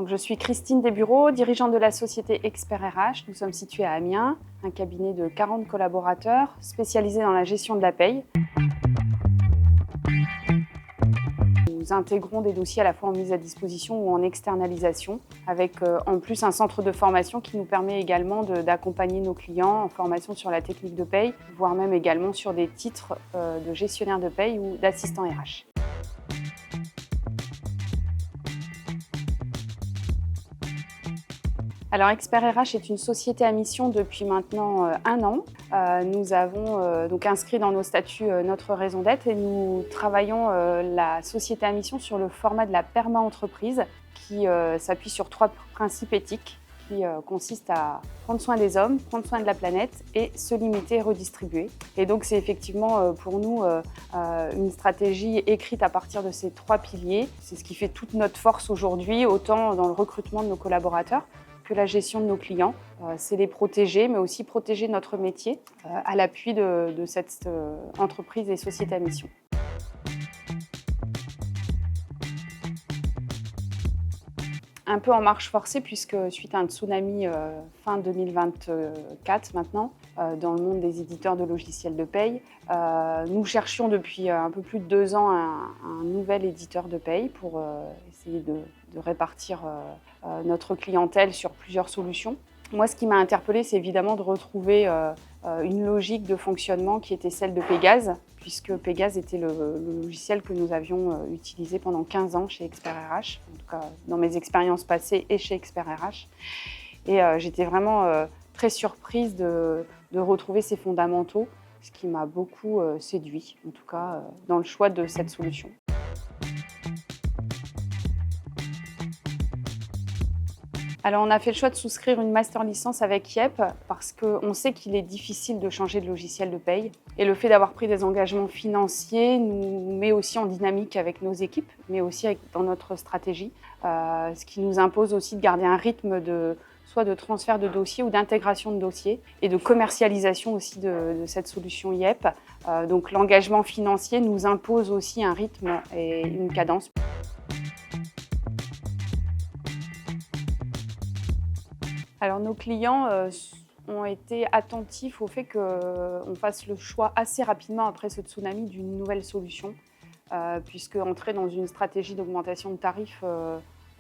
Donc, je suis Christine Desbureaux, dirigeante de la société Expert RH. Nous sommes situés à Amiens, un cabinet de 40 collaborateurs spécialisé dans la gestion de la paye. Nous intégrons des dossiers à la fois en mise à disposition ou en externalisation, avec en plus un centre de formation qui nous permet également d'accompagner nos clients en formation sur la technique de paye, voire même également sur des titres de gestionnaire de paye ou d'assistant RH. Alors, Expert RH est une société à mission depuis maintenant 1 an. Nous avons donc inscrit dans nos statuts notre raison d'être et nous travaillons la société à mission sur le format de la perma-entreprise qui s'appuie sur 3 principes éthiques qui consistent à prendre soin des hommes, prendre soin de la planète et se limiter et redistribuer. Et donc c'est effectivement pour nous une stratégie écrite à partir de ces 3 piliers. C'est ce qui fait toute notre force aujourd'hui, autant dans le recrutement de nos collaborateurs que la gestion de nos clients. C'est les protéger, mais aussi protéger notre métier à l'appui de cette entreprise et société à mission. Un peu en marche forcée puisque suite à un tsunami fin 2024 maintenant, dans le monde des éditeurs de logiciels de paye, nous cherchions depuis un peu plus de 2 ans un nouvel éditeur de paye pour essayer de répartir notre clientèle sur plusieurs solutions. Moi, ce qui m'a interpellée, c'est évidemment de retrouver une logique de fonctionnement qui était celle de Pégase, puisque Pégase était le logiciel que nous avions utilisé pendant 15 ans chez Expert RH, en tout cas dans mes expériences passées et chez Expert RH. Et j'étais vraiment très surprise de retrouver ces fondamentaux, ce qui m'a beaucoup séduit, en tout cas dans le choix de cette solution. Alors, on a fait le choix de souscrire une master licence avec Yep parce qu'on sait qu'il est difficile de changer de logiciel de paye. Et le fait d'avoir pris des engagements financiers nous met aussi en dynamique avec nos équipes, mais aussi dans notre stratégie. Ce qui nous impose aussi de garder un rythme soit de transfert de dossiers ou d'intégration de dossiers et de commercialisation aussi de cette solution Yep. Donc, l'engagement financier nous impose aussi un rythme et une cadence. Alors, nos clients ont été attentifs au fait qu'on fasse le choix assez rapidement après ce tsunami d'une nouvelle solution, puisque entrer dans une stratégie d'augmentation de tarifs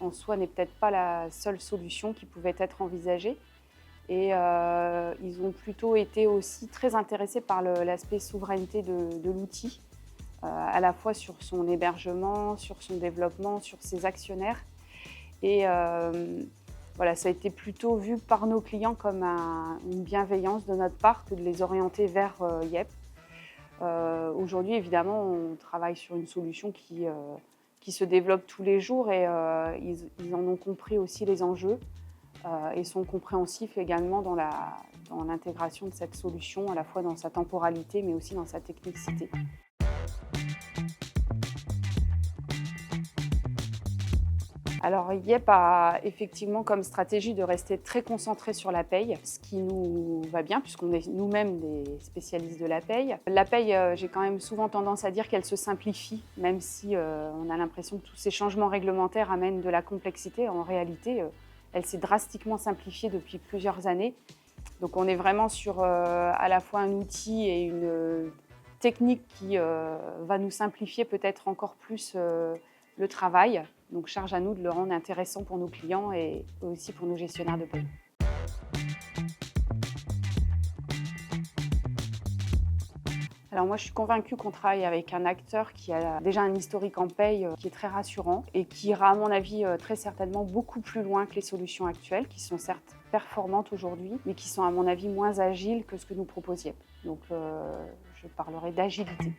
en soi n'est peut-être pas la seule solution qui pouvait être envisagée. Et ils ont plutôt été aussi très intéressés par l'aspect souveraineté de l'outil, à la fois sur son hébergement, sur son développement, sur ses actionnaires. Et voilà, ça a été plutôt vu par nos clients comme une bienveillance de notre part que de les orienter vers Yep. Aujourd'hui, évidemment, on travaille sur une solution qui se développe tous les jours et ils en ont compris aussi les enjeux et sont compréhensifs également dans l'intégration de cette solution, à la fois dans sa temporalité mais aussi dans sa technicité. Alors, Yep a effectivement comme stratégie de rester très concentré sur la paye, ce qui nous va bien puisqu'on est nous-mêmes des spécialistes de la paye. La paye, j'ai quand même souvent tendance à dire qu'elle se simplifie, même si on a l'impression que tous ces changements réglementaires amènent de la complexité. En réalité, elle s'est drastiquement simplifiée depuis plusieurs années. Donc, on est vraiment sur à la fois un outil et une technique qui va nous simplifier peut-être encore plus le travail. Donc, charge à nous de le rendre intéressant pour nos clients et aussi pour nos gestionnaires de paye. Alors moi, je suis convaincue qu'on travaille avec un acteur qui a déjà un historique en paye qui est très rassurant et qui ira, à mon avis, très certainement beaucoup plus loin que les solutions actuelles, qui sont certes performantes aujourd'hui, mais qui sont, à mon avis, moins agiles que ce que nous propose Yep. Donc, je parlerai d'agilité.